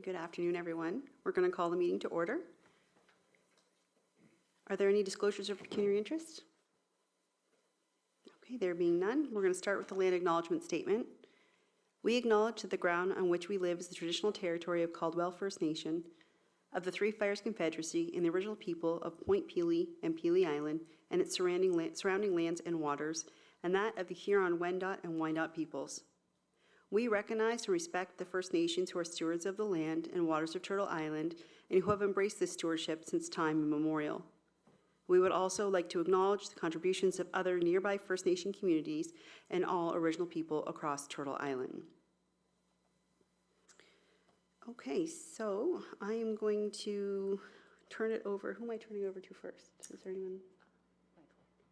Good afternoon, everyone. We're going to call the meeting to order. Are there any disclosures of pecuniary interest? Okay, there being none, we're going to start with the land acknowledgement statement. We acknowledge that the ground on which we live is the traditional territory of Caldwell First Nation, of the Three Fires Confederacy, and the original people of Point Pelee and Pelee Island and its surrounding lands and waters, and that of the Huron-Wendat and Wyandot peoples. We recognize and respect the First Nations who are stewards of the land and waters of Turtle Island and who have embraced this stewardship since time immemorial. We would also like to acknowledge the contributions of other nearby First Nation communities and all original people across Turtle Island. Okay, so I am going to turn it over. Who am I turning over to first? Is there anyone?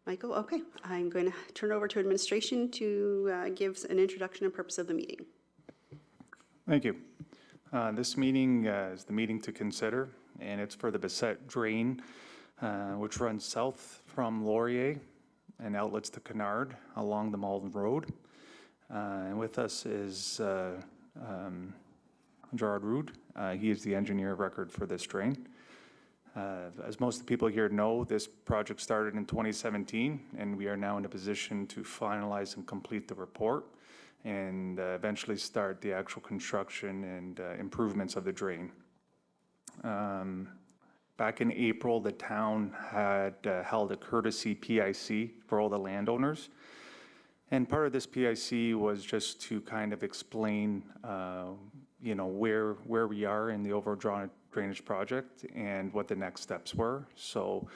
Michael, okay. I'm going to turn it over to administration to give an introduction and purpose of the meeting. Thank you. This meeting is the meeting to consider, and it's for the Bessette drain, which runs south from Laurier and outlets to Kennard along the Malden Road. And with us is Gerard Rood. He is the engineer of record for this drain. As most of the people here know, this project started in 2017, and we are now in a position to finalize and complete the report and eventually start the actual construction and improvements of the drain. Back in April, the town had held a courtesy PIC for all the landowners. And part of this PIC was just to kind of explain, where we are in the overall drainage project and what the next steps were. So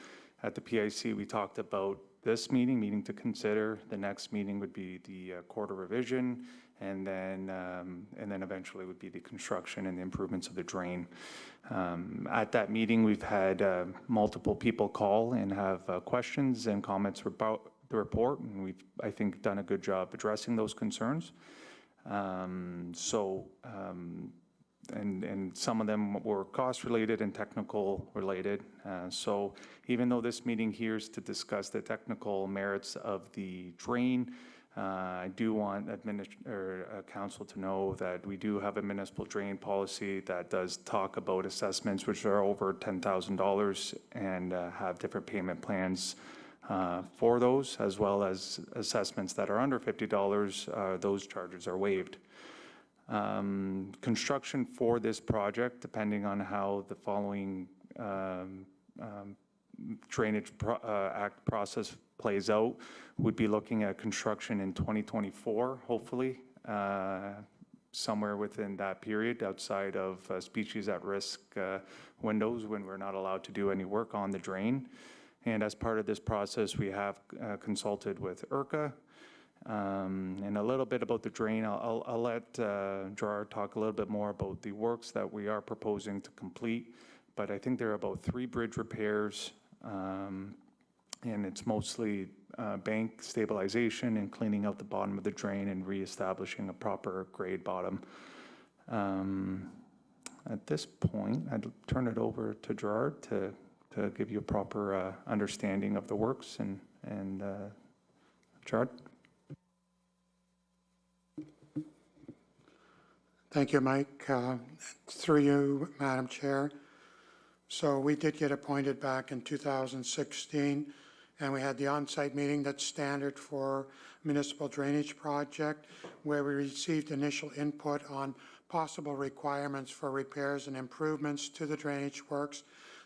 at the PIC, we talked about this meeting to consider. The next meeting would be the quarter revision, and then eventually would be the construction and the improvements of the drain. At that meeting, we've had multiple people call and have questions and comments about the report, and we've, I think, done a good job addressing those concerns. And some of them were cost related and technical related. So even though this meeting here is to discuss the technical merits of the drain, I do want council to know that we do have a municipal drain policy that does talk about assessments which are over $10,000 and have different payment plans for those, as well as assessments that are under $50, those charges are waived. Construction for this project, depending on how the following Drainage Act process plays out, would be looking at construction in 2024, hopefully, somewhere within that period, outside of species at risk windows when we're not allowed to do any work on the drain. And as part of this process, we have consulted with IRCA. And a little bit about the drain. I'll let Gerard talk a little bit more about the works that we are proposing to complete, but I think there are about 3 bridge repairs, and it's mostly bank stabilization and cleaning out the bottom of the drain and reestablishing a proper grade bottom. At this point, I'd turn it over to Gerard to give you a proper understanding of the works, and Gerard. Thank you, Mike. Through you, Madam Chair. So we did get appointed back in 2016, and we had the on-site meeting that's standard for municipal drainage project, where we received initial input on possible requirements for repairs and improvements to the drainage works.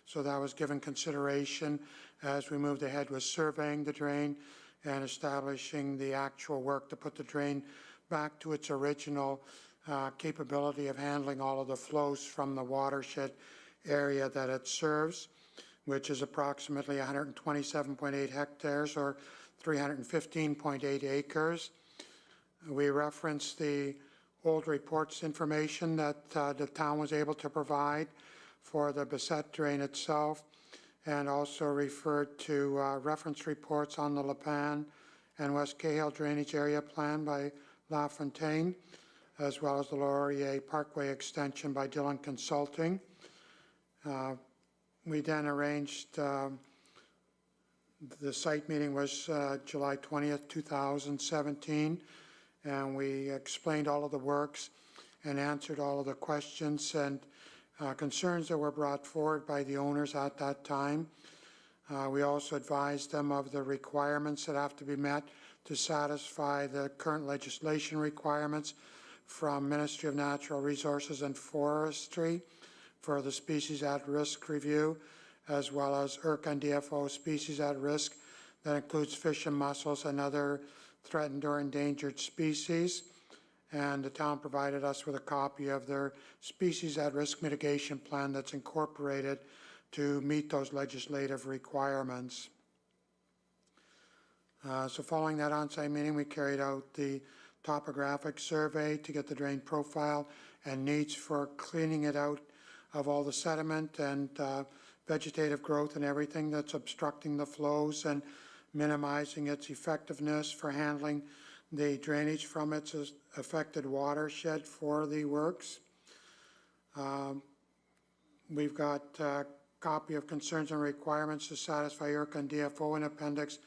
So that was given consideration as we moved ahead with surveying the drain and establishing the actual work to put the drain back to its original capability of handling all of the flows from the watershed area that it serves, which is approximately 127.8 hectares or 315.8 acres. We referenced the old reports information that the town was able to provide for the Bessette drain itself, and also referred to reference reports on the Lapan and West Cahill drainage area plan by LaFontaine, as well as the Laurier Parkway extension by Dillon Consulting. We then arranged, the site meeting was July 20th, 2017, and we explained all of the works and answered all of the questions and concerns that were brought forward by the owners at that time. We also advised them of the requirements that have to be met to satisfy the current legislation requirements from Ministry of Natural Resources and Forestry for the species at risk review, as well as IRCA and DFO species at risk. That includes fish and mussels and other threatened or endangered species. And the town provided us with a copy of their species at risk mitigation plan that's incorporated to meet those legislative requirements. So following that on-site meeting, we carried out the topographic survey to get the drain profile and needs for cleaning it out of all the sediment and vegetative growth and everything that's obstructing the flows and minimizing its effectiveness for handling the drainage from its affected watershed for the works. We've got a copy of concerns and requirements to satisfy IRCA and DFO in Appendix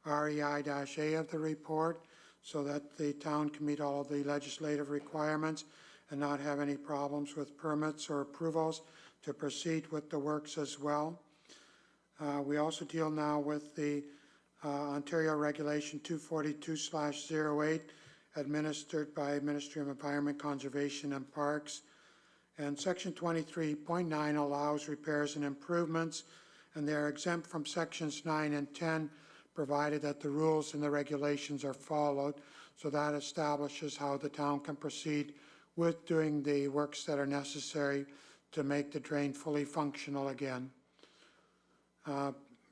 REI-A of the report so that the town can meet all of the legislative requirements and not have any problems with permits or approvals to proceed with the works as well. We also deal now with the Ontario Regulation 242/08 administered by Ministry of Environment, Conservation and Parks. And Section 23.9 allows repairs and improvements, and they're exempt from Sections 9 and 10, provided that the rules and the regulations are followed. So that establishes how the town can proceed with doing the works that are necessary to make the drain fully functional again.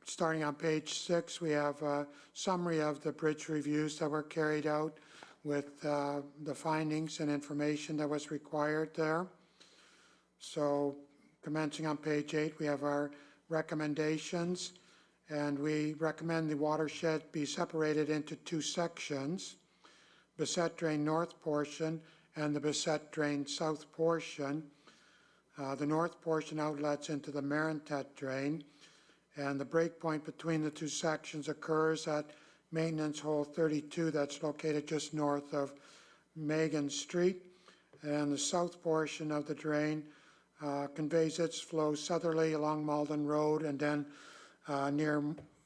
Starting on page 6, we have a summary of the bridge reviews that were carried out with the findings and information that was required there. So commencing on page 8, we have our recommendations, and we recommend the watershed be separated into 2 sections, Bessette Drain North portion and the Bessette Drain South portion. The north portion outlets into the Marintet Drain, and the break point between the 2 sections occurs at maintenance hole 32 that's located just north of Megan Street. And the south portion of the drain conveys its flow southerly along Malden Road and then near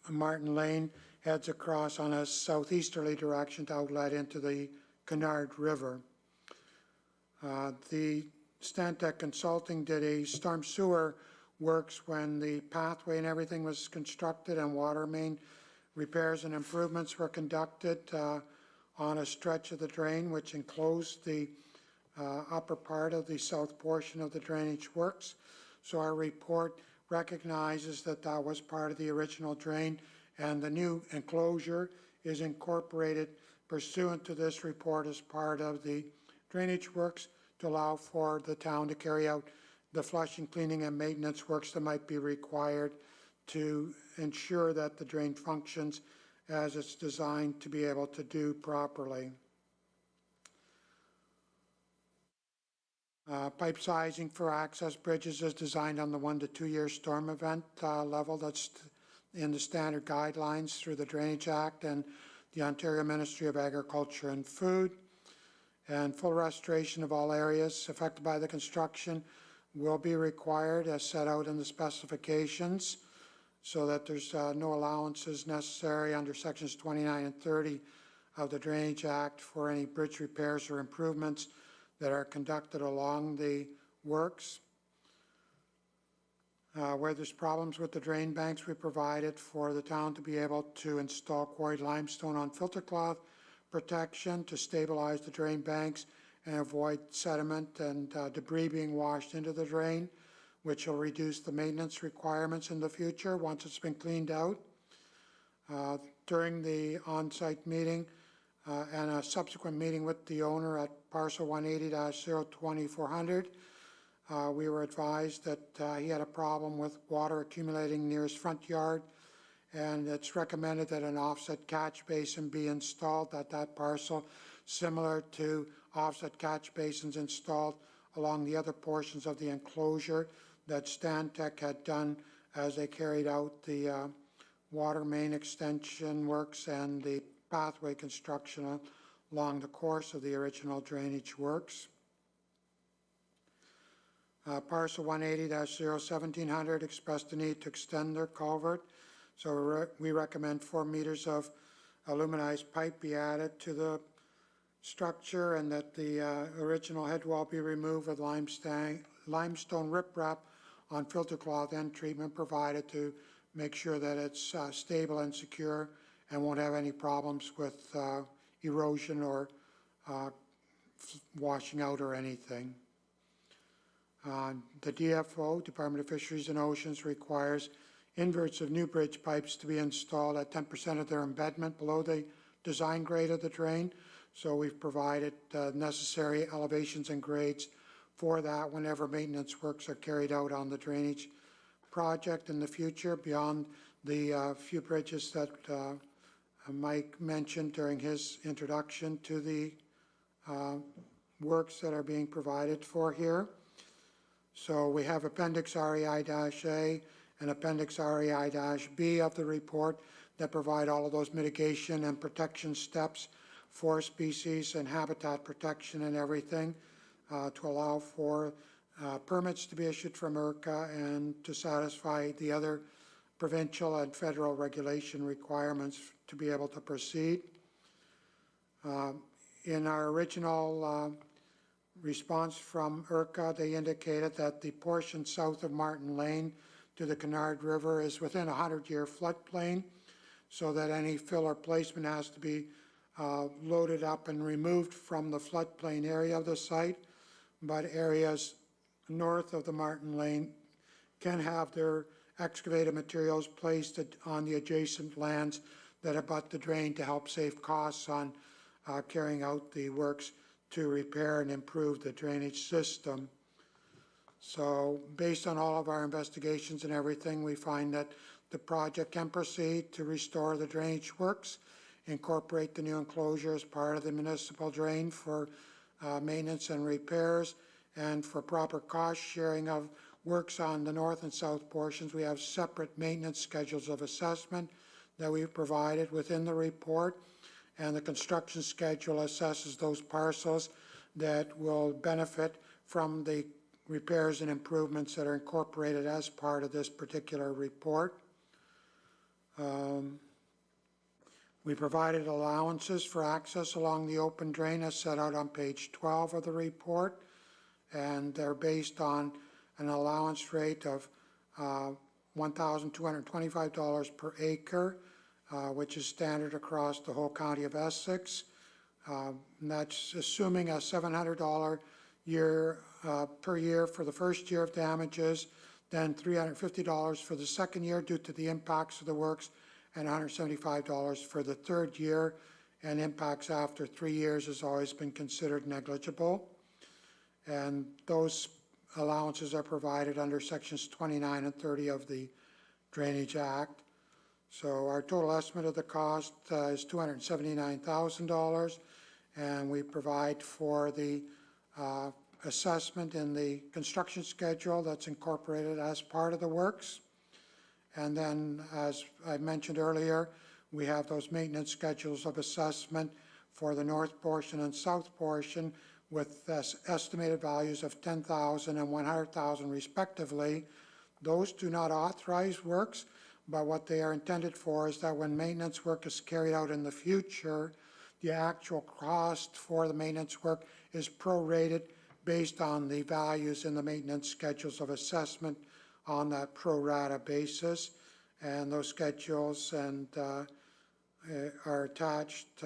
Martin Lane heads across on a southeasterly direction to outlet into the Kennard River. The Stantec Consulting did a storm sewer works when the pathway and everything was constructed and water main repairs and improvements were conducted on a stretch of the drain which enclosed the upper part of the south portion of the drainage works. So our report recognizes that that was part of the original drain, and the new enclosure is incorporated pursuant to this report as part of the drainage works to allow for the town to carry out the flushing, cleaning, and maintenance works that might be required to ensure that the drain functions as it's designed to be able to do properly. Pipe sizing for access bridges is designed on the 1 to 2 year storm event level that's in the standard guidelines through the Drainage Act and the Ontario Ministry of Agriculture and Food. And full restoration of all areas affected by the construction will be required as set out in the specifications, so that there's no allowances necessary under sections 29 and 30 of the Drainage Act for any bridge repairs or improvements that are conducted along the works. Where there's problems with the drain banks, we provided for the town to be able to install quarried limestone on filter cloth protection to stabilize the drain banks and avoid sediment and debris being washed into the drain, which will reduce the maintenance requirements in the future once it's been cleaned out. During the on-site meeting and a subsequent meeting with the owner at parcel 180-02400, we were advised that he had a problem with water accumulating near his front yard, and it's recommended that an offset catch basin be installed at that parcel, similar to offset catch basins installed along the other portions of the enclosure that Stantec had done as they carried out the water main extension works and the pathway construction along the course of the original drainage works. Parcel 180-01700 expressed the need to extend their culvert, so we recommend 4 meters of aluminized pipe be added to the structure and that the original head wall be removed with limestone riprap on filter cloth end treatment provided to make sure that it's stable and secure and won't have any problems with erosion or washing out or anything. The DFO, Department of Fisheries and Oceans, requires inverts of new bridge pipes to be installed at 10% of their embedment below the design grade of the drain. So we've provided necessary elevations and grades for that whenever maintenance works are carried out on the drainage project in the future, beyond the few bridges that Mike mentioned during his introduction to the works that are being provided for here. So we have Appendix REI-A and Appendix REI-B of the report that provide all of those mitigation and protection steps for species and habitat protection and everything to allow for permits to be issued from IRCA and to satisfy the other provincial and federal regulation requirements to be able to proceed. In our original response from IRCA, they indicated that the portion south of Martin Lane to the Canard River is within a 100-year floodplain, so that any fill or placement has to be loaded up and removed from the floodplain area of the site. But areas north of the Martin Lane can have their excavated materials placed on the adjacent lands that abut the drain to help save costs on carrying out the works to repair and improve the drainage system. So based on all of our investigations and everything, we find that the project can proceed to restore the drainage works, incorporate the new enclosure as part of the municipal drain for maintenance and repairs, and for proper cost sharing of works on the north and south portions. We have separate maintenance schedules of assessment that we've provided within the report, and the construction schedule assesses those parcels that will benefit from the repairs and improvements that are incorporated as part of this particular report. We provided allowances for access along the open drain as set out on page 12 of the report, and they're based on an allowance rate of $1,225 per acre, which is standard across the whole county of Essex. And that's assuming a $700 per year for the first year of damages, then $350 for the second year due to the impacts of the works, and $175 for the third year, and impacts after 3 years has always been considered negligible. And those allowances are provided under sections 29 and 30 of the Drainage Act. So our total estimate of the cost is $279,000, and we provide for the assessment in the construction schedule that's incorporated as part of the works. And then, as I mentioned earlier, we have those maintenance schedules of assessment for the north portion and south portion with estimated values of $10,000 and $100,000 respectively. Those do not authorize works, but what they are intended for is that when maintenance work is carried out in the future, the actual cost for the maintenance work is prorated based on the values in the maintenance schedules of assessment on that pro rata basis. And those schedules are attached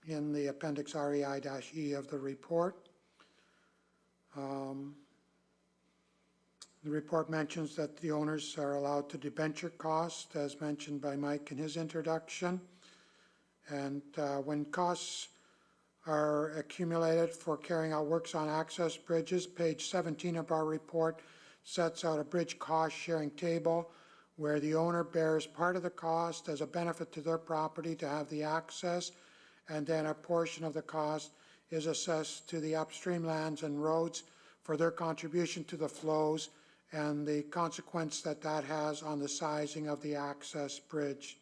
in the Appendix REI-E of the report. The report mentions that the owners are allowed to debenture costs, as mentioned by Mike in his introduction. And when costs are accumulated for carrying out works on access bridges, page 17 of our report sets out a bridge cost sharing table where the owner bears part of the cost as a benefit to their property to have the access, and then a portion of the cost is assessed to the upstream lands and roads for their contribution to the flows and the consequence that that has on the sizing of the access bridge,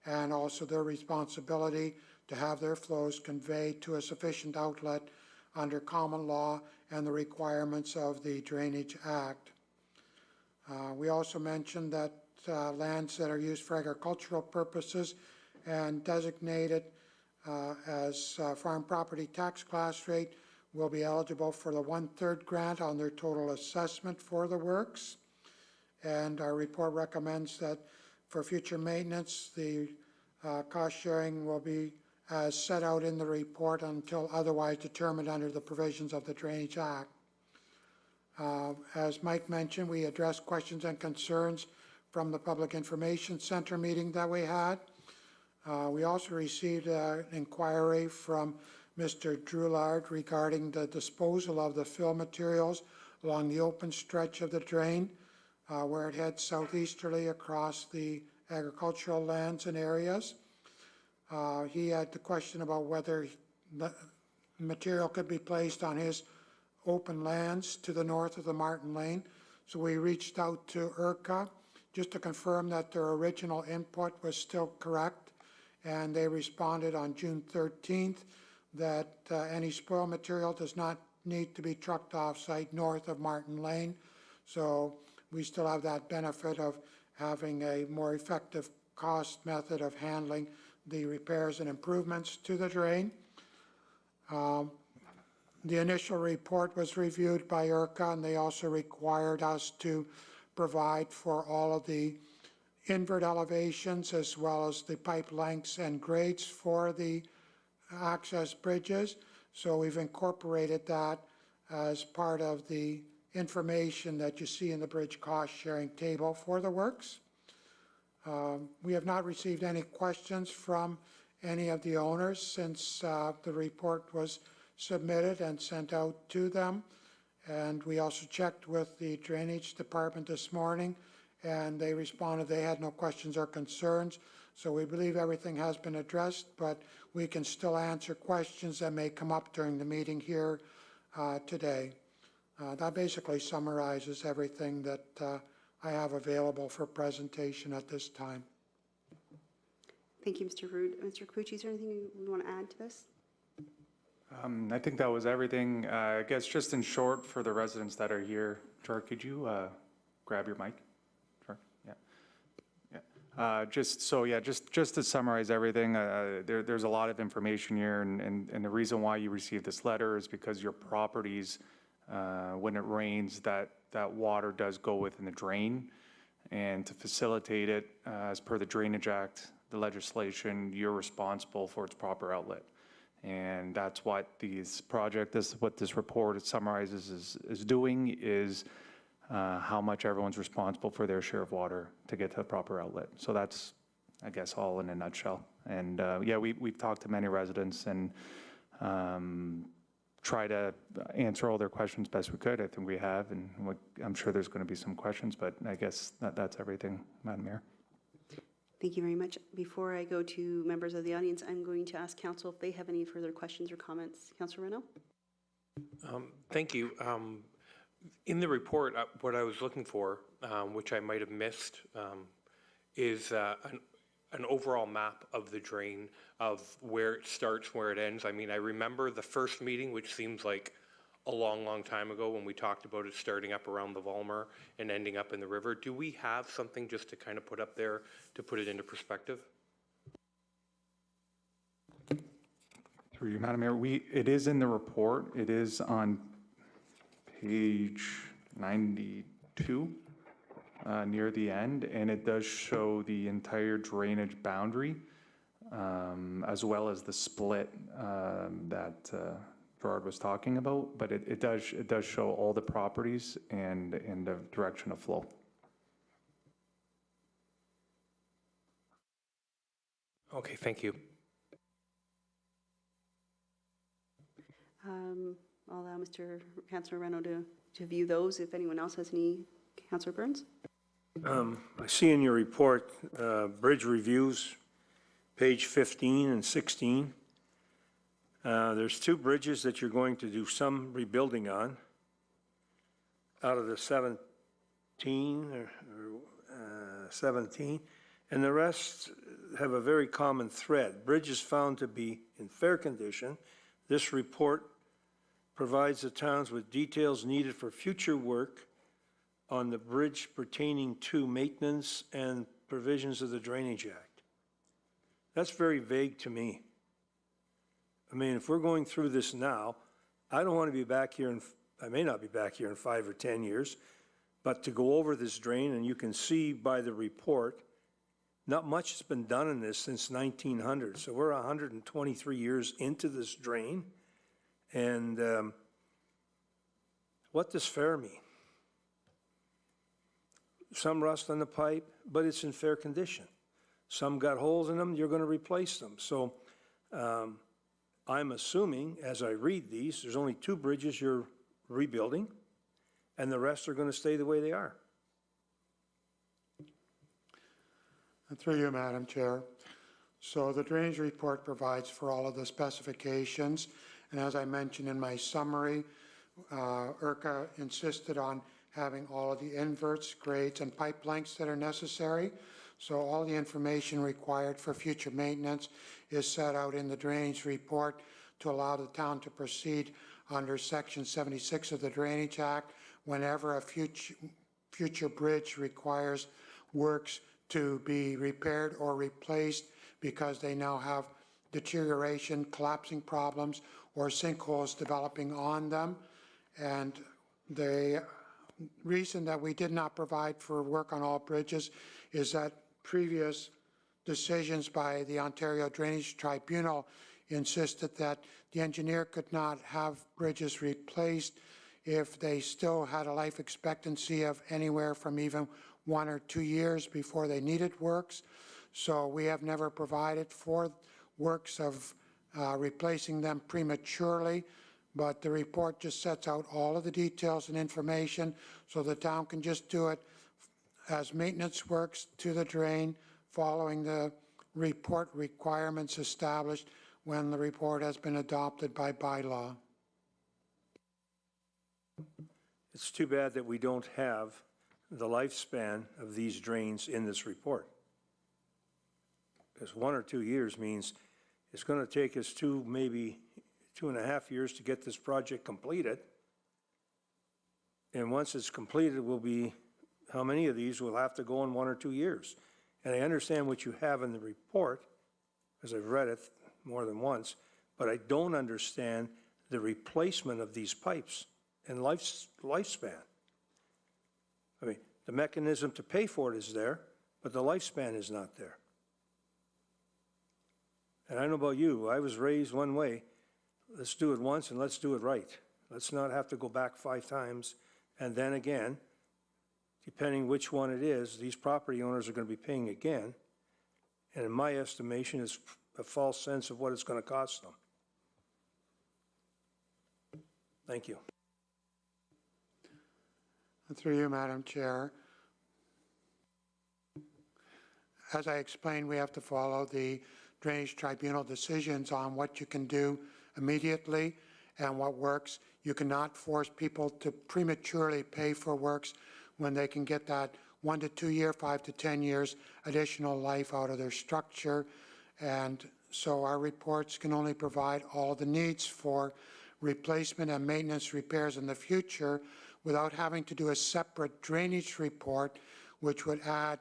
and also their responsibility to have their flows conveyed to a sufficient outlet under common law and the requirements of the Drainage Act. We also mentioned that lands that are used for agricultural purposes and designated as farm property tax class rate will be eligible for the 1/3 grant on their total assessment for the works. And our report recommends that for future maintenance, the cost sharing will be as set out in the report until otherwise determined under the provisions of the Drainage Act. As Mike mentioned, we addressed questions and concerns from the Public Information Center meeting that we had. We also received an inquiry from Mr. Droulard regarding the disposal of the fill materials along the open stretch of the drain where it heads southeasterly across the agricultural lands and areas. He had the question about whether the material could be placed on his open lands to the north of the Martin Lane. So we reached out to IRCA just to confirm that their original input was still correct. And they responded on June 13th that any spoil material does not need to be trucked off-site north of Martin Lane. So we still have that benefit of having a more effective cost method of handling the repairs and improvements to the drain. The initial report was reviewed by IRCA, and they also required us to provide for all of the invert elevations as well as the pipe lengths and grades for the access bridges. So we've incorporated that as part of the information that you see in the bridge cost sharing table for the works. We have not received any questions from any of the owners since the report was submitted and sent out to them. And we also checked with the Drainage Department this morning, and they responded they had no questions or concerns. So we believe everything has been addressed, but we can still answer questions that may come up during the meeting here today. That basically summarizes everything that I have available for presentation at this time. Thank you, Mr. Rood. Mr. Capucci, is there anything you want to add to this? I think that was everything. I guess just in short, for the residents that are here, Char, could you grab your mic? Char, yeah. Just to summarize everything, there's a lot of information here, and the reason why you received this letter is because your properties, when it rains, that water does go within the drain, and to facilitate it, as per the Drainage Act, the legislation, you're responsible for its proper outlet. And that's what what this report summarizes is doing, is how much everyone's responsible for their share of water to get to the proper outlet. So that's, I guess, all in a nutshell. And yeah, we've talked to many residents and try to answer all their questions best we could. I think we have, and I'm sure there's going to be some questions, but I guess that's everything, Madam Mayor. Thank you very much. Before I go to members of the audience, I'm going to ask council if they have any further questions or comments. Councilor Renaud? Thank you. In the report, what I was looking for, which I might have missed, is an overall map of the drain, of where it starts, where it ends. I mean, I remember the first meeting, which seems like a long, long time ago, when we talked about it starting up around the Volmer and ending up in the river. Do we have something just to kind of put up there to put it into perspective? Through you, Madam Mayor, it is in the report. It is on page 92, near the end, and it does show the entire drainage boundary, as well as the split that Gerard was talking about, but it does show all the properties and the direction of flow. Okay, thank you. I'll allow Councilor Renaud to view those. If anyone else has any, Councilor Burns? I see in your report, bridge reviews, page 15 and 16. There's 2 bridges that you're going to do some rebuilding on out of the 17, and the rest have a very common thread. Bridges found to be in fair condition. This report provides the towns with details needed for future work on the bridge pertaining to maintenance and provisions of the Drainage Act. That's very vague to me. I mean, if we're going through this now, I don't want to be back here, I may not be back here in 5 or 10 years, but to go over this drain, and you can see by the report, not much has been done in this since 1900. So we're 123 years into this drain. And what does fair mean? Some rust on the pipe, but it's in fair condition. Some got holes in them, you're going to replace them. So I'm assuming, as I read these, there's only 2 bridges you're rebuilding, and the rest are going to stay the way they are. And through you, Madam Chair. So the drainage report provides for all of the specifications, and as I mentioned in my summary, IRCA insisted on having all of the inverts, grades, and pipe lengths that are necessary. So all the information required for future maintenance is set out in the drainage report to allow the town to proceed under Section 76 of the Drainage Act whenever a future bridge requires works to be repaired or replaced because they now have deterioration, collapsing problems, or sinkholes developing on them. And the reason that we did not provide for work on all bridges is that previous decisions by the Ontario Drainage Tribunal insisted that the engineer could not have bridges replaced if they still had a life expectancy of anywhere from even 1 or 2 years before they needed works. So we have never provided for works of replacing them prematurely, but the report just sets out all of the details and information so the town can just do it as maintenance works to the drain following the report requirements established when the report has been adopted by bylaw. It's too bad that we don't have the lifespan of these drains in this report. Because 1 or 2 years means it's going to take us maybe 2.5 years to get this project completed. And once it's completed, will be how many of these will have to go in 1 or 2 years? And I understand what you have in the report, because I've read it more than once, but I don't understand the replacement of these pipes and lifespan. I mean, the mechanism to pay for it is there, but the lifespan is not there. And I don't know about you, I was raised one way. Let's do it once and let's do it right. Let's not have to go back 5 times. And then again, depending which one it is, these property owners are going to be paying again. And in my estimation, it's a false sense of what it's going to cost them. Thank you. And through you, Madam Chair. As I explained, we have to follow the Drainage Tribunal decisions on what you can do immediately and what works. You cannot force people to prematurely pay for works when they can get that 1 to 2 year, 5 to 10 years additional life out of their structure. And so our reports can only provide all the needs for replacement and maintenance repairs in the future without having to do a separate drainage report, which would add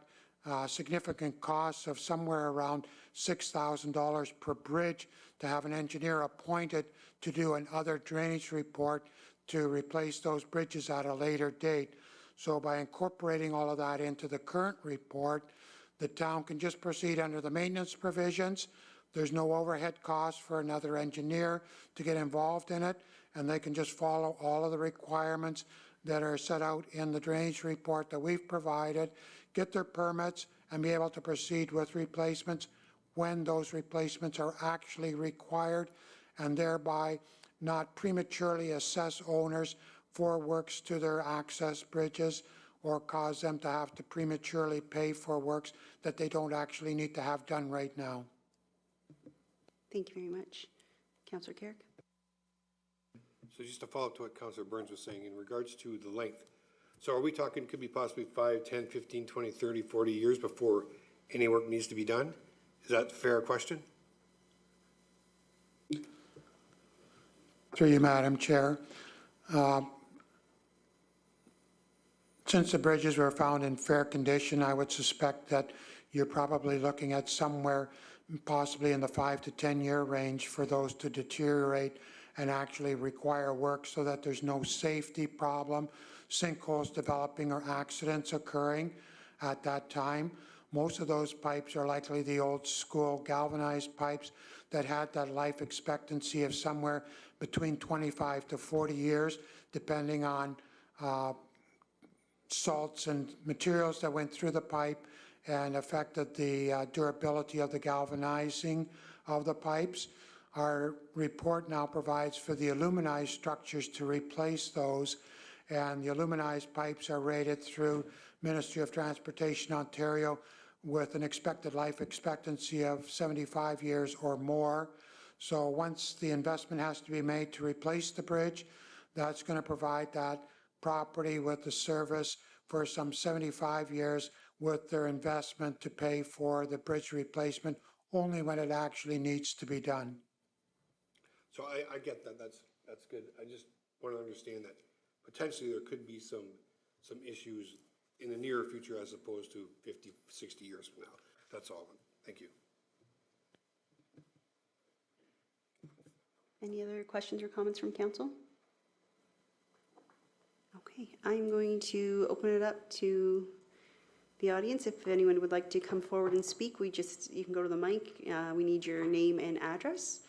significant costs of somewhere around $6,000 per bridge to have an engineer appointed to do another drainage report to replace those bridges at a later date. So by incorporating all of that into the current report, the town can just proceed under the maintenance provisions. There's no overhead cost for another engineer to get involved in it, and they can just follow all of the requirements that are set out in the drainage report that we've provided, get their permits, and be able to proceed with replacements when those replacements are actually required, and thereby not prematurely assess owners for works to their access bridges or cause them to have to prematurely pay for works that they don't actually need to have done right now. Thank you very much. Councillor Carrick? So just to follow up to what Councillor Burns was saying in regards to the length. So are we talking could be possibly 5, 10, 15, 20, 30, 40 years before any work needs to be done? Is that a fair question? Through you, Madam Chair. Since the bridges were found in fair condition, I would suspect that you're probably looking at somewhere possibly in the 5 to 10 year range for those to deteriorate and actually require work so that there's no safety problem, sinkholes developing or accidents occurring at that time. Most of those pipes are likely the old school galvanized pipes that had that life expectancy of somewhere between 25 to 40 years, depending on salts and materials that went through the pipe and affected the durability of the galvanizing of the pipes. Our report now provides for the aluminized structures to replace those, and the aluminized pipes are rated through Ministry of Transportation Ontario with an expected life expectancy of 75 years or more. So once the investment has to be made to replace the bridge, that's going to provide that property with the service for some 75 years with their investment to pay for the bridge replacement only when it actually needs to be done. So I get that, that's good. I just want to understand that potentially there could be some issues in the near future as opposed to 50, 60 years from now. That's all. Thank you. Any other questions or comments from council? Okay, I'm going to open it up to the audience. If anyone would like to come forward and speak, you can go to the mic. We need your name and address,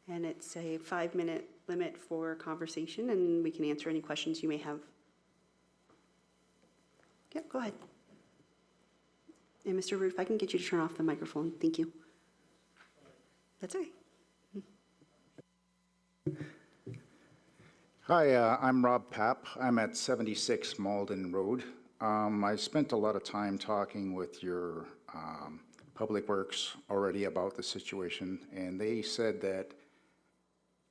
and it's a 5-minute limit for conversation, and we can answer any questions you may have. Yep, go ahead. And Mr. Root, if I can get you to turn off the microphone, thank you. That's all right. Hi, I'm Rob Papp. I'm at 76 Malden Road. I spent a lot of time talking with your Public Works already about the situation, and they said that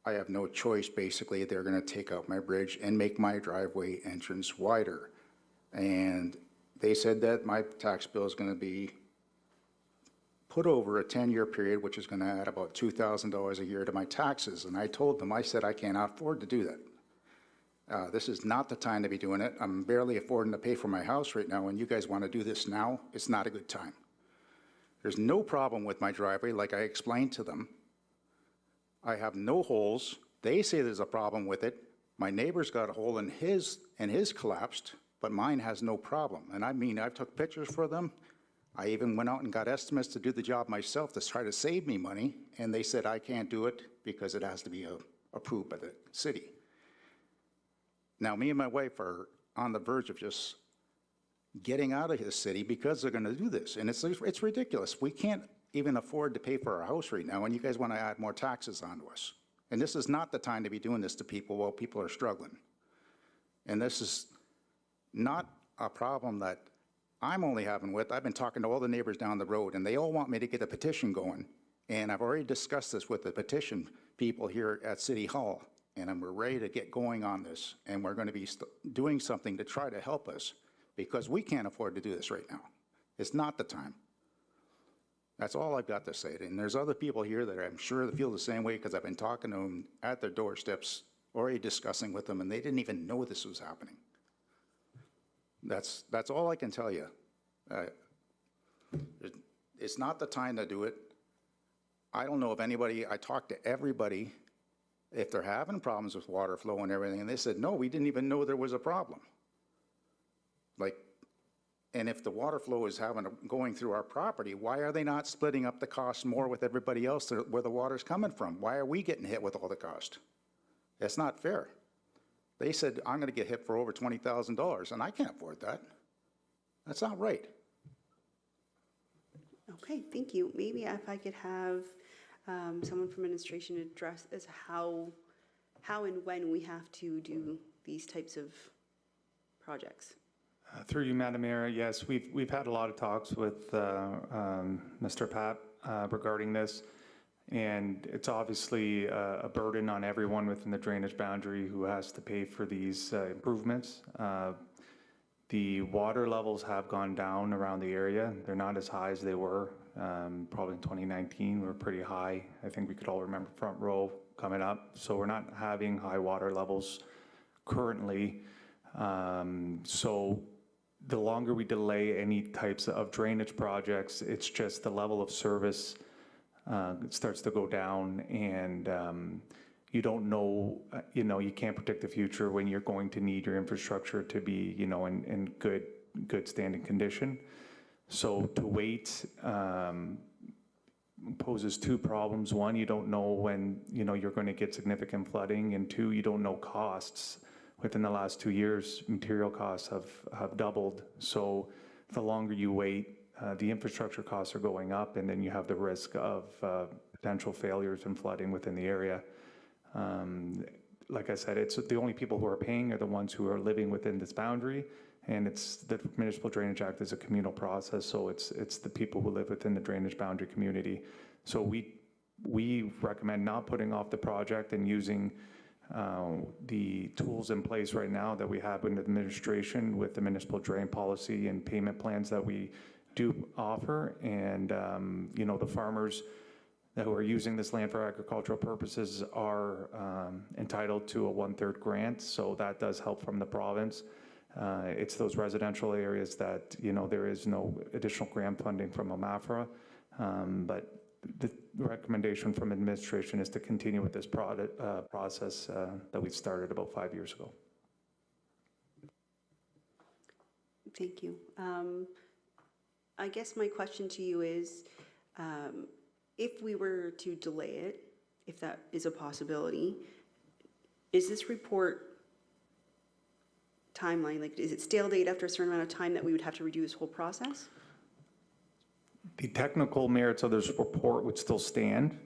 I have no choice. Basically, they're going to take out my bridge and make my driveway entrance wider. And they said that my tax bill is going to be put over a 10-year period, which is going to add about $2,000 a year to my taxes. And I told them, I said, I can't afford to do that. This is not the time to be doing it. I'm barely affording to pay for my house right now, and you guys want to do this now? It's not a good time. There's no problem with my driveway, like I explained to them. I have no holes. They say there's a problem with it. My neighbor's got a hole in his, and his collapsed, but mine has no problem. And I mean, I took pictures for them. I even went out and got estimates to do the job myself to try to save me money, and they said I can't do it because it has to be approved by the city. Now, me and my wife are on the verge of just getting out of his city because they're going to do this, and it's ridiculous. We can't even afford to pay for our house right now, and you guys want to add more taxes onto us. And this is not the time to be doing this to people while people are struggling. And this is not a problem that I'm only having with. I've been talking to all the neighbors down the road, and they all want me to get a petition going. And I've already discussed this with the petition people here at City Hall, and we're ready to get going on this. And we're going to be doing something to try to help us because we can't afford to do this right now. It's not the time. That's all I've got to say. And there's other people here that I'm sure feel the same way because I've been talking to them at their doorsteps, already discussing with them, and they didn't even know this was happening. That's all I can tell you. It's not the time to do it. I don't know if anybody, I talked to everybody, if they're having problems with water flow and everything, and they said, no, we didn't even know there was a problem. Like, and if the water flow is going through our property, why are they not splitting up the cost more with everybody else where the water's coming from? Why are we getting hit with all the cost? That's not fair. They said, I'm going to get hit for over $20,000, and I can't afford that. That's not right. Okay, thank you. Maybe if I could have someone from administration address as how and when we have to do these types of projects. Through you, Madam Mayor, yes, we've had a lot of talks with Mr. Papp regarding this, and it's obviously a burden on everyone within the drainage boundary who has to pay for these improvements. The water levels have gone down around the area. They're not as high as they were. Probably in 2019, we were pretty high. I think we could all remember Front Row coming up. So we're not having high water levels currently. So the longer we delay any types of drainage projects, it's just the level of service it starts to go down, and you don't know, you can't predict the future when you're going to need your infrastructure to be, in good standing condition. So to wait poses two problems. One, you don't know when, you're going to get significant flooding, and two, you don't know costs. Within the last 2 years, material costs have doubled. So the longer you wait, the infrastructure costs are going up, and then you have the risk of potential failures and flooding within the area. Like I said, it's the only people who are paying are the ones who are living within this boundary, and it's the Municipal Drainage Act is a communal process, so it's the people who live within the drainage boundary community. So we recommend not putting off the project and using the tools in place right now that we have in the administration with the municipal drain policy and payment plans that we do offer. And, the farmers who are using this land for agricultural purposes are entitled to a 1/3 grant. So that does help from the province. It's those residential areas that, there is no additional grant funding from OMAFRA. But the recommendation from administration is to continue with this process that we started about 5 years ago. Thank you. I guess my question to you is, if we were to delay it, if that is a possibility, is this report timeline, like, is it stale date after a certain amount of time that we would have to redo this whole process? The technical merits of this report would still stand.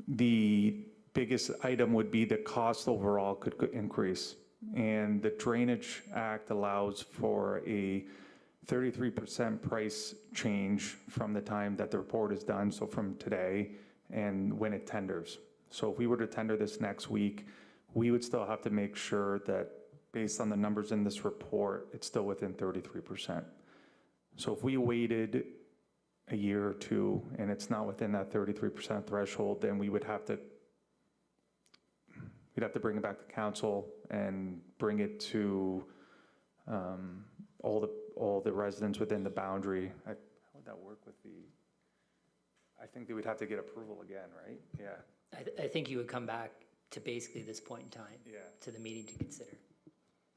The biggest item would be the cost overall could increase. And the Drainage Act allows for a 33% price change from the time that the report is done, so from today, and when it tenders. So if we were to tender this next week, we would still have to make sure that based on the numbers in this report, it's still within 33%. So if we waited a year or two and it's not within that 33% threshold, then we'd have to bring it back to council and bring it to all the residents within the boundary. How would that work with I think they would have to get approval again, right? Yeah. I think you would come back to basically this point in time. Yeah. To the meeting to consider,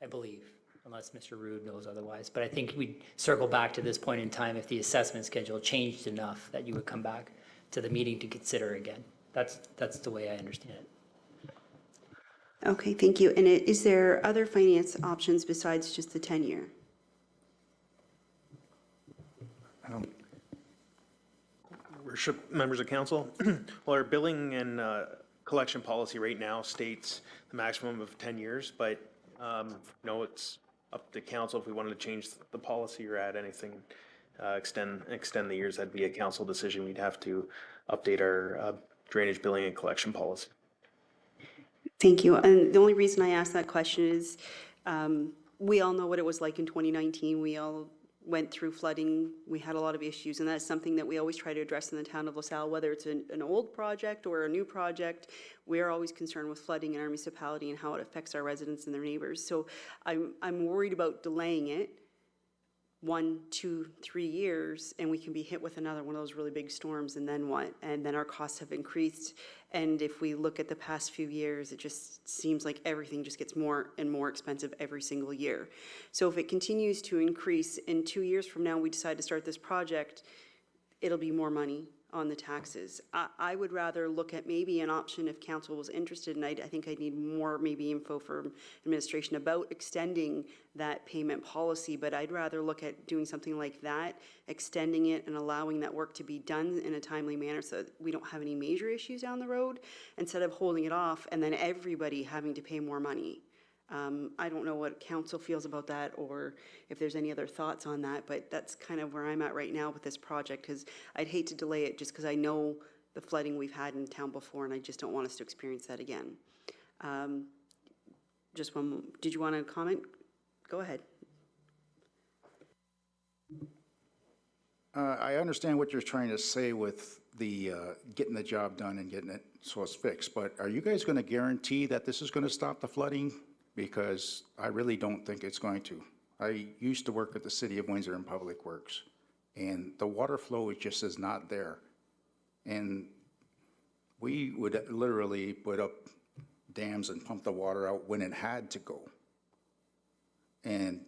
I believe, unless Mr. Rude knows otherwise. But I think we'd circle back to this point in time if the assessment schedule changed enough that you would come back to the meeting to consider again. That's the way I understand it. Okay, thank you. And is there other finance options besides just the 10-year? Worship, members of council, well, our billing and collection policy right now states the maximum of 10 years, but it's up to council if we wanted to change the policy or add anything, extend the years. That'd be a council decision. We'd have to update our drainage billing and collection policy. Thank you. And the only reason I asked that question is we all know what it was like in 2019. We all went through flooding. We had a lot of issues, and that's something that we always try to address in the town of LaSalle, whether it's an old project or a new project. We are always concerned with flooding in our municipality and how it affects our residents and their neighbors. So I'm worried about delaying it 1, 2, 3 years, and we can be hit with another one of those really big storms, and then what? And then our costs have increased. And if we look at the past few years, it just seems like everything just gets more and more expensive every single year. So if it continues to increase, in 2 years from now, we decide to start this project, it'll be more money on the taxes. I would rather look at maybe an option if council was interested, and I think I need more maybe info from administration about extending that payment policy, but I'd rather look at doing something like that, extending it and allowing that work to be done in a timely manner so that we don't have any major issues down the road, instead of holding it off and then everybody having to pay more money. I don't know what council feels about that or if there's any other thoughts on that, but that's kind of where I'm at right now with this project, because I'd hate to delay it just because I know the flooding we've had in town before and I just don't want us to experience that again. Just one, did you want to comment? Go ahead. I understand what you're trying to say with the, getting the job done and getting it so it's fixed, but are you guys going to guarantee that this is going to stop the flooding? Because I really don't think it's going to. I used to work at the City of Windsor in Public Works, and the water flow just is not there. And we would literally put up dams and pump the water out when it had to go. And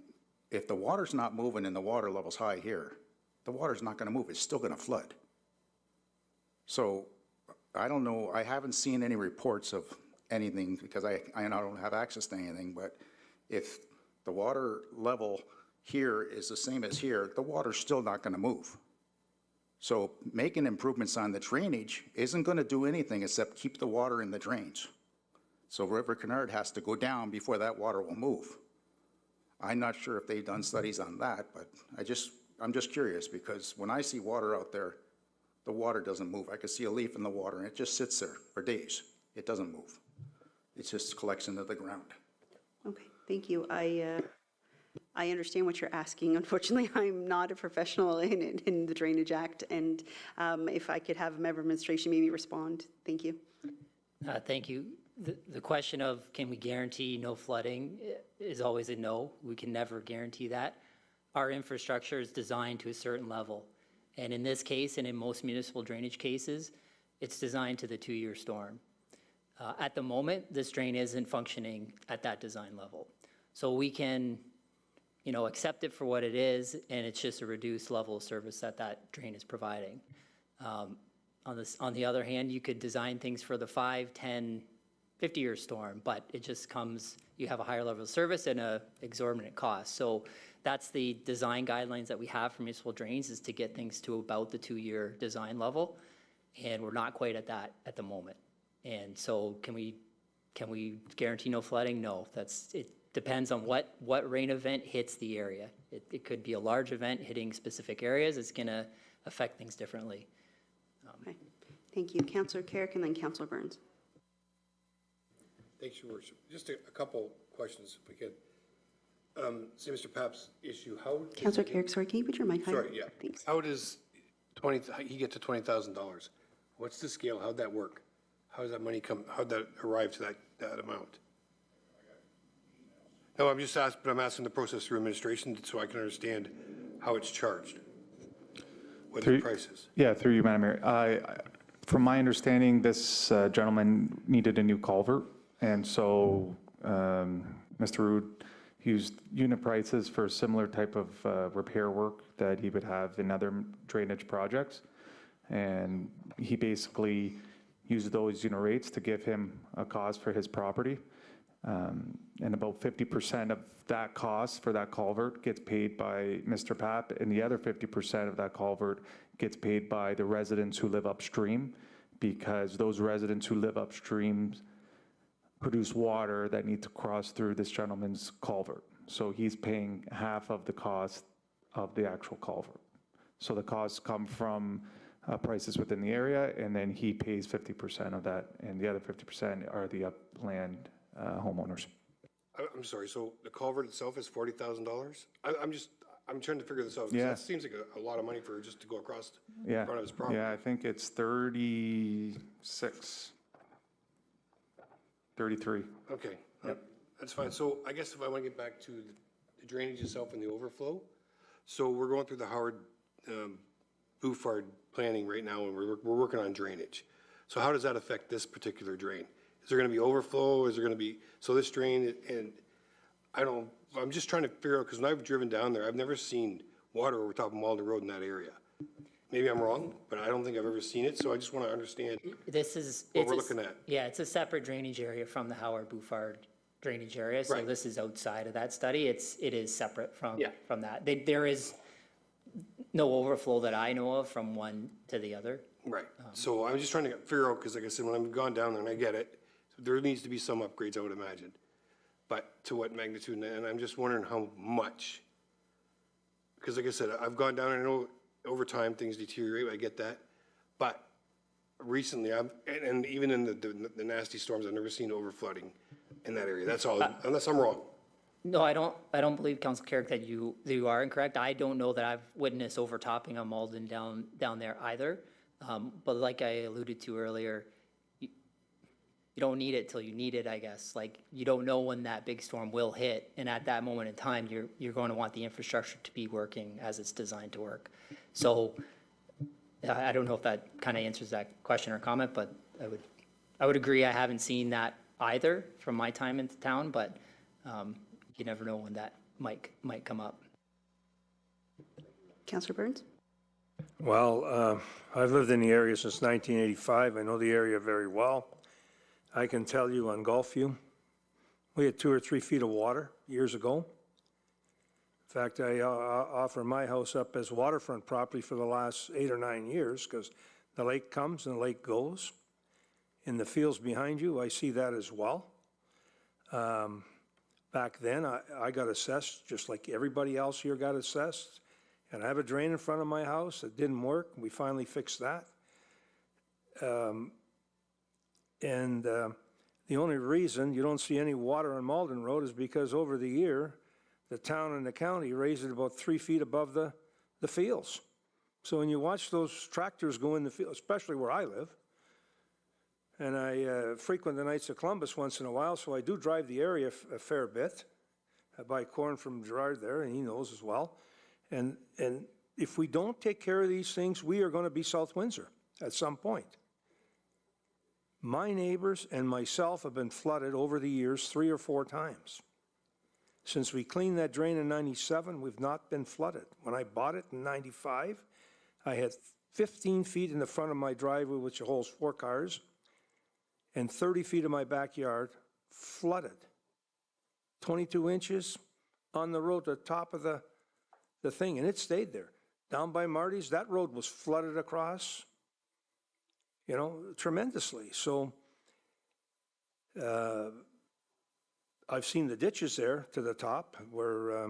if the water's not moving and the water level's high here, the water's not going to move. It's still going to flood. So I don't know. I haven't seen any reports of anything because I don't have access to anything. But if the water level here is the same as here, the water's still not going to move. So making improvements on the drainage isn't going to do anything except keep the water in the drains. So River Canard has to go down before that water will move. I'm not sure if they've done studies on that, but I'm just curious because when I see water out there, the water doesn't move. I can see a leaf in the water and it just sits there for days. It doesn't move. It just collects into the ground. Okay, thank you. I understand what you're asking. Unfortunately, I'm not a professional in the Drainage Act, and if I could have a member of administration maybe respond. Thank you. Thank you. The question of can we guarantee no flooding is always a no. We can never guarantee that. Our infrastructure is designed to a certain level. And in this case, and in most municipal drainage cases, it's designed to the 2-year storm. At the moment, this drain isn't functioning at that design level. So we can, accept it for what it is, and it's just a reduced level of service that that drain is providing. On the other hand, you could design things for the 5, 10, 50-year storm, but it just comes, you have a higher level of service and a exorbitant cost. So that's the design guidelines that we have for municipal drains, is to get things to about the 2-year design level. And we're not quite at that at the moment. And so can we guarantee no flooding? No, it depends on what rain event hits the area. It could be a large event hitting specific areas. It's gonna affect things differently. Okay. Thank you. Councillor Carrick and then Councillor Burns. Thanks, Your Worship. Just a couple questions, if we could. Say, Mr. Papp's issue, how? Councillor Carrick, sorry, can you put your mic higher? Sorry, yeah. Thanks. How does he get to $20,000? What's the scale? How'd that work? How does that money come, how'd that arrive to that amount? No, I'm asking the process through administration so I can understand how it's charged. What the price is. Yeah, through you, Madam Mayor. From my understanding, this gentleman needed a new culvert, and so Mr. Rood used unit prices for similar type of repair work that he would have in other drainage projects, and he basically used those unit rates to give him a cost for his property, and about 50% of that cost for that culvert gets paid by Mr. Papp, and the other 50% of that culvert gets paid by the residents who live upstream, because those residents who live upstream produce water that need to cross through this gentleman's culvert. So he's paying half of the cost of the actual culvert. So the costs come from prices within the area, and then he pays 50% of that, and the other 50% are the upland homeowners. I'm sorry, so the culvert itself is $40,000? I'm trying to figure this out. 'Cause Yeah. that seems like a lot of money for just to go across Yeah, in front of his property. yeah, I think it's 36, 33. Okay, that's fine. So I guess if I want to get back to the drainage itself and the overflow, so we're going through the Howard Bouffard planning right now, and we're working on drainage. So how does that affect this particular drain? Is there going to be overflow? Is there going to be, so this drain, and I'm just trying to figure out, because when I've driven down there, I've never seen water over top of Malden Road in that area. Maybe I'm wrong, but I don't think I've ever seen it, so I just want to understand This is. what we're looking at. Yeah, it's a separate drainage area from the Howard Bouffard drainage area. So Right. this is outside of that study. It is separate from Yeah. that. There is no overflow that I know of from one to the other. Right, so I'm just trying to figure out, because like I said, when I've gone down there and I get it, there needs to be some upgrades, I would imagine. But to what magnitude, and I'm just wondering how much. Because like I said, I've gone down and I know over time things deteriorate, I get that. But recently, and even in the nasty storms, I've never seen overflooding in that area, that's all, unless I'm wrong. No, I don't believe, Council Carrick, that you are incorrect. I don't know that I've witnessed overtopping on Malden down there either. But like I alluded to earlier, you don't need it till you need it, I guess. Like, you don't know when that big storm will hit, and at that moment in time, you're going to want the infrastructure to be working as it's designed to work. So I don't know if that kind of answers that question or comment, but I would agree. I haven't seen that either from my time in town, but you never know when that might come up. Councillor Burns? Well, I've lived in the area since 1985. I know the area very well. I can tell you on Gulfview, we had 2 or 3 feet of water years ago. In fact, I offer my house up as waterfront property for the last 8 or 9 years because the lake comes and the lake goes. In the fields behind you, I see that as well. Back then, I got assessed just like everybody else here got assessed. And I have a drain in front of my house that didn't work. We finally fixed that. The only reason you don't see any water on Malden Road is because over the year, the town and the county raised it about 3 feet above the fields. So when you watch those tractors go in the field, especially where I live, and I frequent the Knights of Columbus once in a while, so I do drive the area a fair bit. I buy corn from Gerard there, and he knows as well. And if we don't take care of these things, we are going to be South Windsor at some point. My neighbors and myself have been flooded over the years 3 or 4 times. Since we cleaned that drain in 97, we've not been flooded. When I bought it in 95, I had 15 feet in the front of my driveway, which holds 4 cars, and 30 feet of my backyard flooded. 22 inches on the road, the top of the thing, and it stayed there. Down by Marty's, that road was flooded across, you know, tremendously. So I've seen the ditches there to the top where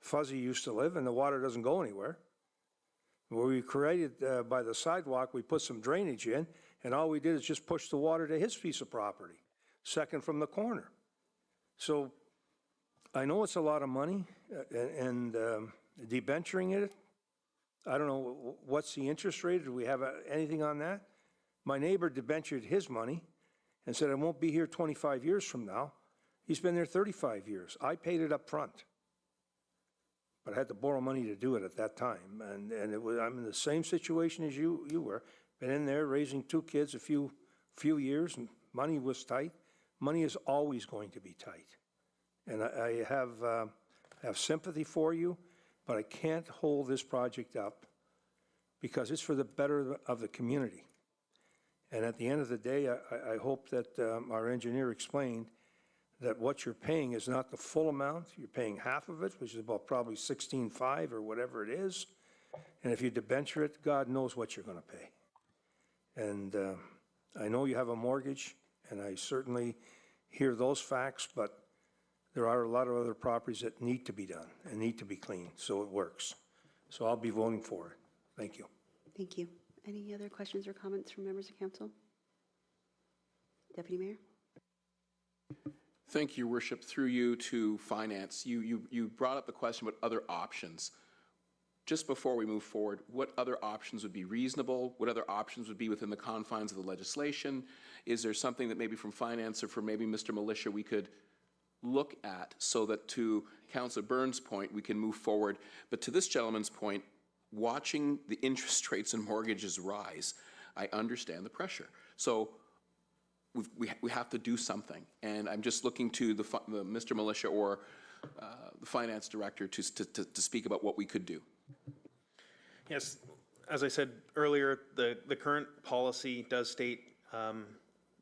Fuzzy used to live, and the water doesn't go anywhere. Where we created by the sidewalk, we put some drainage in, and all we did is just push the water to his piece of property, second from the corner. So I know it's a lot of money, and debenturing it, I don't know, what's the interest rate? Do we have anything on that? My neighbor debentured his money and said, I won't be here 25 years from now. He's been there 35 years. I paid it up front, but I had to borrow money to do it at that time. And I'm in the same situation as you were. Been in there raising 2 kids a few years, and money was tight. Money is always going to be tight. And I have sympathy for you, but I can't hold this project up because it's for the better of the community. And at the end of the day, I hope that our engineer explained that what you're paying is not the full amount. You're paying half of it, which is about probably $16,500 or whatever it is. And if you debenture it, God knows what you're going to pay. And I know you have a mortgage, and I certainly hear those facts, but there are a lot of other properties that need to be done and need to be cleaned so it works. So I'll be voting for it. Thank you. Thank you. Any other questions or comments from members of council? Deputy Mayor? Thank you, Your Worship. Through you to Finance, you brought up the question about other options. Just before we move forward, what other options would be reasonable? What other options would be within the confines of the legislation? Is there something that maybe from Finance or from maybe Mr. Militia we could look at so that, to Councillor Burns' point, we can move forward? But to this gentleman's point, watching the interest rates and mortgages rise, I understand the pressure. So we have to do something. And I'm just looking to the Mr. Militia or the Finance Director to speak about what we could do. Yes, as I said earlier, the current policy does state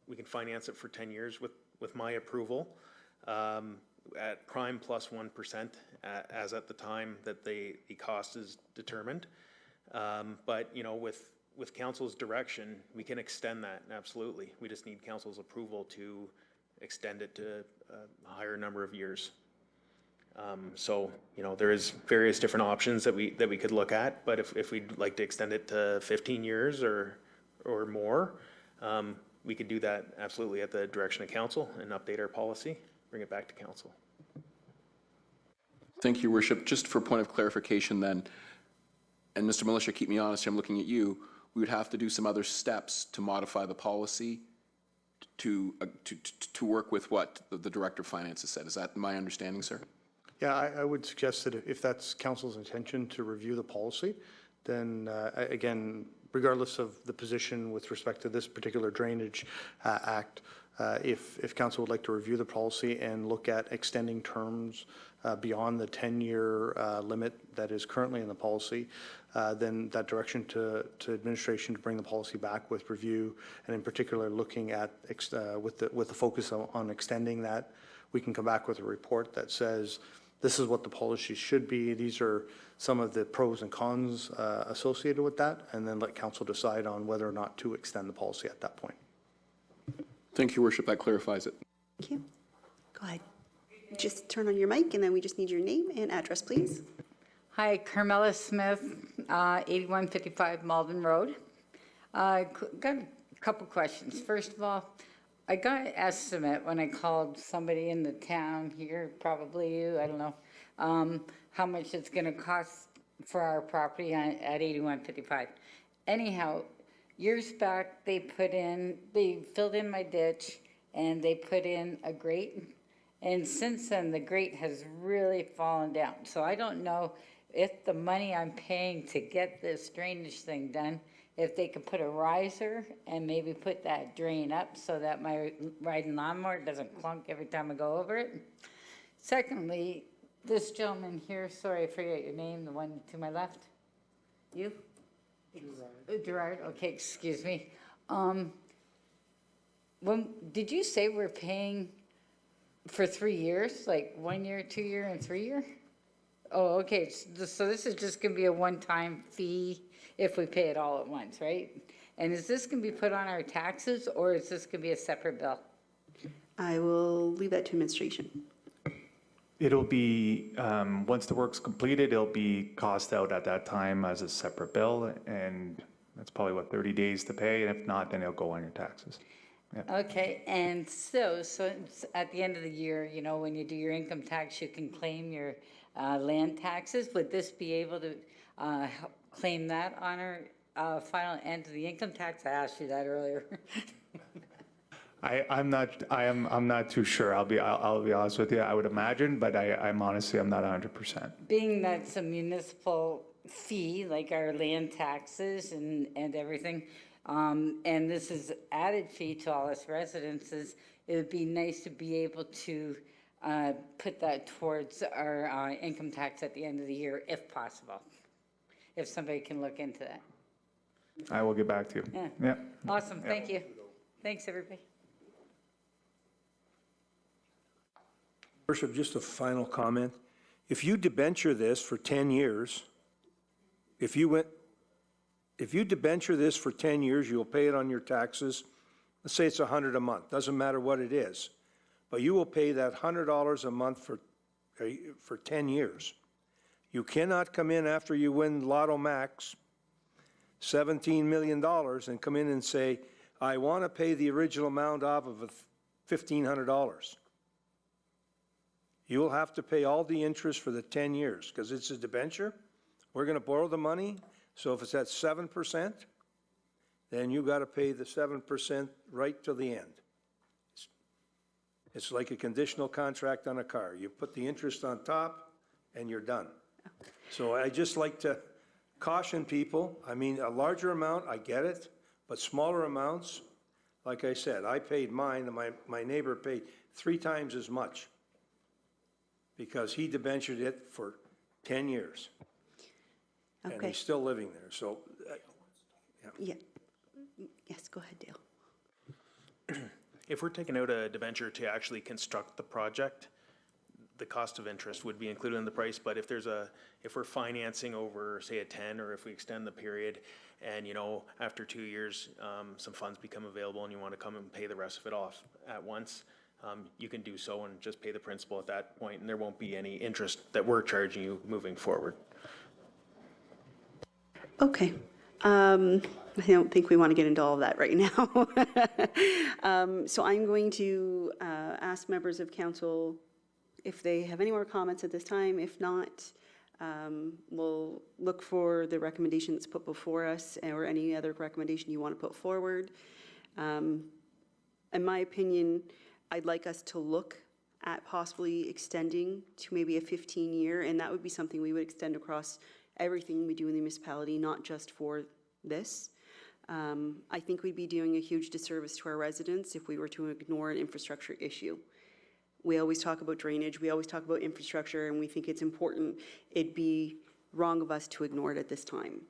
we can finance it for 10 years with my approval at prime plus 1% as at the time that the cost is determined. But, you know, with council's direction, we can extend that, absolutely. We just need council's approval to extend it to a higher number of years. So, you know, there is various different options that we could look at, but if we'd like to extend it to 15 years or more, we could do that absolutely at the direction of council and update our policy, bring it back to council. Thank you, Your Worship. Just for point of clarification then, and Mr. Militia, keep me honest, I'm looking at you, we would have to do some other steps to modify the policy to work with what the Director of Finance has said. Is that my understanding, sir? Yeah, I would suggest that if that's council's intention to review the policy, then again, regardless of the position with respect to this particular drainage act, if council would like to review the policy and look at extending terms beyond the 10-year limit that is currently in the policy, then that direction to administration to bring the policy back with review, and in particular looking at with the focus on extending that, we can come back with a report that says this is what the policy should be. These are some of the pros and cons associated with that, and then let council decide on whether or not to extend the policy at that point. Thank you, Your Worship. That clarifies it. Thank you. Go ahead. Just turn on your mic, and then we just need your name and address, please. Hi, Carmela Smith, 8155 Malden Road. Got a couple questions. First of all, I got an estimate when I called somebody in the town here, probably you, I don't know, how much it's going to cost for our property at 8155. Anyhow, years back, they filled in my ditch and they put in a grate. And since then, the grate has really fallen down. So I don't know if the money I'm paying to get this drainage thing done, if they could put a riser and maybe put that drain up so that my riding lawnmower doesn't clunk every time I go over it. Secondly, this gentleman here, sorry, I forget your name, the one to my left. You? Gerard, okay, excuse me. Did you say we're paying for 3 years, like 1 year, 2 year, and 3 year? Oh, okay, so this is just gonna be a one-time fee if we pay it all at once, right? And is this gonna be put on our taxes, or is this gonna be a separate bill? I will leave that to administration. It'll be, once the work's completed, it'll be cost out at that time as a separate bill, and that's probably, 30 days to pay, and if not, then it'll go on your taxes. Yeah. Okay, and so it's at the end of the year, you know, when you do your income tax, you can claim your land taxes. Would this be able to claim that on our final end of the income tax? I asked you that earlier. I'm not too sure. I'll be honest with you. I would imagine, but I'm honestly, I'm not 100%. Being that it's a municipal fee, like our land taxes and everything, and this is added fee to all us residences, it would be nice to be able to put that towards our income tax at the end of the year, if possible, if somebody can look into that. I will get back to you. Yeah. Yeah. Awesome, thank you. Thanks, everybody. Worship, just a final comment. If you debenture this for 10 years, if you debenture this for 10 years, you'll pay it on your taxes. Let's say it's $100 a month, doesn't matter what it is, but you will pay that $100 a month for 10 years. You cannot come in after you win Lotto Max, $17 million, and come in and say, I want to pay the original amount off of $1,500. You'll have to pay all the interest for the 10 years because it's a debenture. We're going to borrow the money. So if it's at 7%, then you got to pay the 7% right till the end. It's like a conditional contract on a car. You put the interest on top and you're done. So I just like to caution people. I mean, a larger amount, I get it, but smaller amounts, like I said, I paid mine and my neighbor paid 3 times as much because he debentured it for 10 years. And Okay. he's still living there, so. Yeah. Yes, go ahead, Dale. If we're taking out a debenture to actually construct the project, the cost of interest would be included in the price, but if we're financing over, say, a 10, or if we extend the period and, you know, after 2 years, some funds become available and you want to come and pay the rest of it off at once, you can do so and just pay the principal at that point, and there won't be any interest that we're charging you moving forward. Okay. I don't think we want to get into all of that right now. So I'm going to ask members of council if they have any more comments at this time. If not, we'll look for the recommendation that's put before us or any other recommendation you want to put forward. In my opinion, I'd like us to look at possibly extending to maybe a 15-year, and that would be something we would extend across everything we do in the municipality, not just for this. I think we'd be doing a huge disservice to our residents if we were to ignore an infrastructure issue. We always talk about drainage, we always talk about infrastructure, and we think it's important. It'd be wrong of us to ignore it at this time.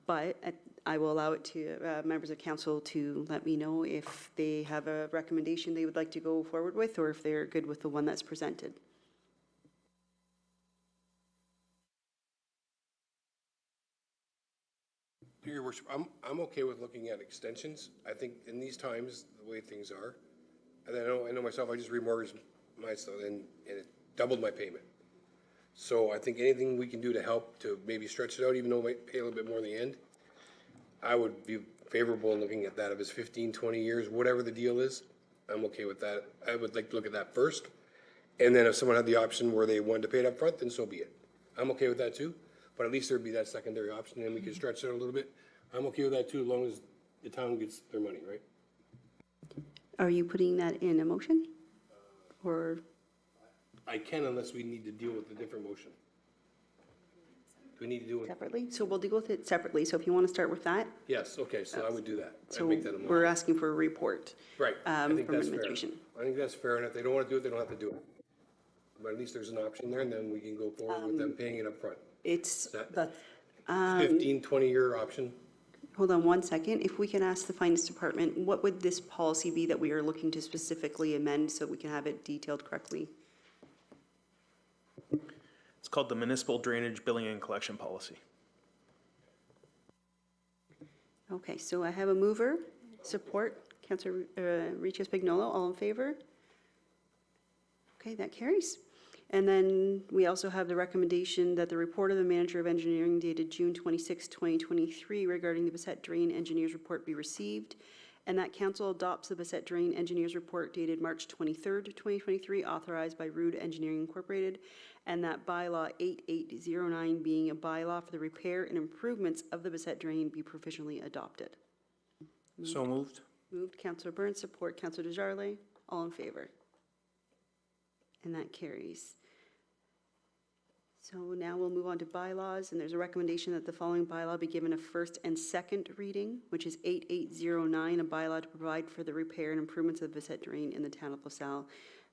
But I will allow it to members of council to let me know if they have a recommendation they would like to go forward with, or if they're good with the one that's presented. Your worship, I'm okay with looking at extensions. I think in these times, the way things are, and I know myself, I just remortgaged my stuff and it doubled my payment. So I think anything we can do to help to maybe stretch it out, even though we might pay a little bit more in the end, I would be favorable in looking at that. If it's 15, 20 years, whatever the deal is, I'm okay with that. I would like to look at that first. And then if someone had the option where they wanted to pay it up front, then so be it. I'm okay with that too, but at least there'd be that secondary option and we could stretch it out a little bit. I'm okay with that too, as long as the town gets their money, right? Are you putting that in a motion? Or, I can unless we need to deal with a different motion. Do we need to do it? separately? So we'll deal with it separately, so if you want to start with that. Yes, okay, so I would do that. I'd So make that a motion. we're asking for a report. Right, I think from that's fair. administration. I think that's fair, and if they don't want to do it, they don't have to do it. But at least there's an option there, and then we can go forward with them paying it up front. It's, That- the 15, 20-year option. hold on one second. If we can ask the finance department, what would this policy be that we are looking to specifically amend so we can have it detailed correctly? It's called the Municipal Drainage Billing and Collection Policy. Okay, so I have a mover, support, Councillor Riches-Pignolo, all in favor? Okay, that carries. And then we also have the recommendation that the report of the Manager of Engineering dated June 26, 2023 regarding the Bessette Drain Engineers Report be received, and that council adopts the Bessette Drain Engineers Report dated March 23rd, 2023, authorized by Rude Engineering Incorporated, and that bylaw 8809 being a bylaw for the repair and improvements of the Bessette Drain be provisionally adopted. So moved. Moved, Councillor Burns, support, Councillor Desjardins, all in favor? And that carries. So now we'll move on to bylaws, and there's a recommendation that the following bylaw be given a first and second reading, which is 8809, a bylaw to provide for the repair and improvements of the Bessette Drain in the town of LaSalle.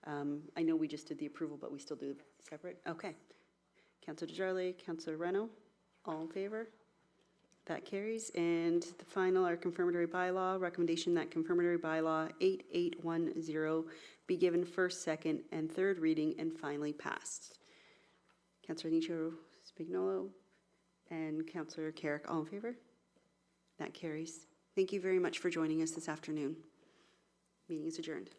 I know we just did the approval, but we still do separate. Okay. Councillor Desjardins, Councillor Reno, all in favor? That carries. And the final, our confirmatory bylaw, recommendation that confirmatory bylaw 8810 be given first, second, and third reading and finally passed. Councillor Riches-Pignolo and Councillor Carrick, all in favor? That carries. Thank you very much for joining us this afternoon. Meeting is adjourned.